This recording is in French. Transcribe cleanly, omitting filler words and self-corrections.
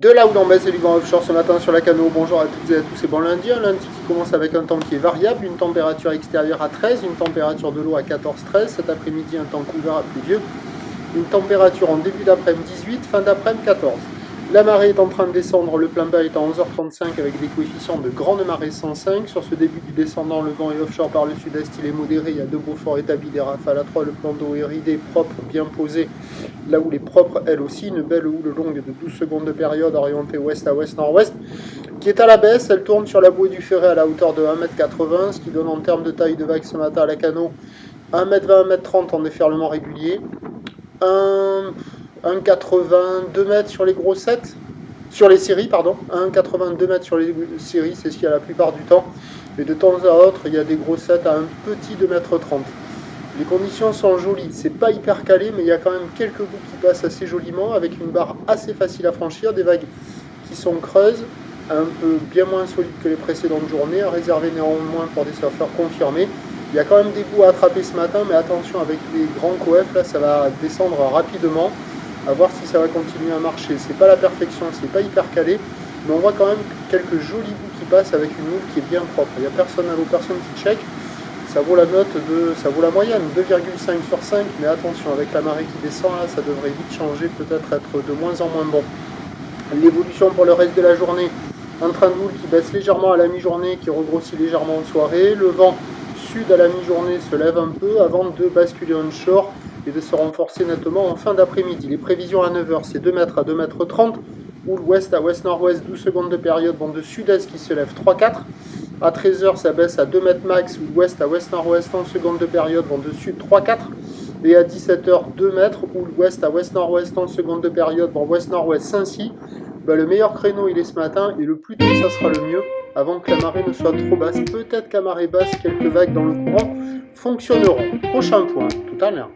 De là où l'on baisse du vent offshore ce matin sur la Cano, bonjour à toutes et à tous, c'est bon lundi, un lundi qui commence avec un temps qui est variable, une température extérieure à 13, une température de l'eau à 14-13, cet après-midi un temps couvert à pluvieux, une température en début d'après-midi 18, fin d'après-midi 14. La marée est en train de descendre, le plein bas est à 11h35 avec des coefficients de grande marée 105. Sur ce début du descendant, le vent est offshore par le sud-est, il est modéré, il y a deux beaux forts établis, des rafales à 3, le plan d'eau est ridé, propre, bien posé. La houle est propre, elle aussi, une belle houle longue de 12 secondes de période orientée ouest à ouest-nord-ouest, qui est à la baisse, elle tourne sur la bouée du Ferret à la hauteur de 1m80, ce qui donne en termes de taille de vague ce matin à la Cano 1m20, 1m30 en déferlement régulier, 1,80, 2 mètres sur les grossettes, sur les séries, pardon, 1,82 mètres sur les séries, c'est ce qu'il y a la plupart du temps, et de temps à autre, il y a des grossettes à un petit 2,30 m. Les conditions sont jolies, c'est pas hyper calé, mais il y a quand même quelques bouts qui passent assez joliment, avec une barre assez facile à franchir, des vagues qui sont creuses, un peu bien moins solides que les précédentes journées, à réserver néanmoins pour des surfeurs confirmés. Il y a quand même des bouts à attraper ce matin, mais attention avec les grands coefs, là ça va descendre rapidement, à voir si ça va continuer à marcher. C'est pas la perfection, c'est pas hyper calé, mais on voit quand même quelques jolis bouts qui passent avec une houle qui est bien propre. Il n'y a personne à l'eau, personne qui check. Ça vaut la note ça vaut la moyenne, 2,5 sur 5, mais attention, avec la marée qui descend, là, ça devrait vite changer, peut-être être de moins en moins bon. L'évolution pour le reste de la journée, un train de houle qui baisse légèrement à la mi-journée, qui regrossit légèrement en soirée, le vent sud à la mi-journée se lève un peu avant de basculer onshore et de se renforcer nettement en fin d'après-midi. Les prévisions à 9h, c'est 2 mètres à 2,30 m, houle ouest à ouest-nord-ouest, 12 secondes de période, vent de sud-est qui se lève 3-4. À 13h, ça baisse à 2 mètres max, ou ouest à ouest-nord-ouest, 11 secondes de période, vent de sud 3-4. Et à 17h, 2 mètres, ou ouest à ouest-nord-ouest, 11 secondes de période, vent ouest-nord-ouest 5-6. Le meilleur créneau, il est ce matin, et le plus tôt, ça sera le mieux, avant que la marée ne soit trop basse. Peut-être qu'à marée basse, quelques vagues dans le courant fonctionneront. Prochain point, tout à l'heure.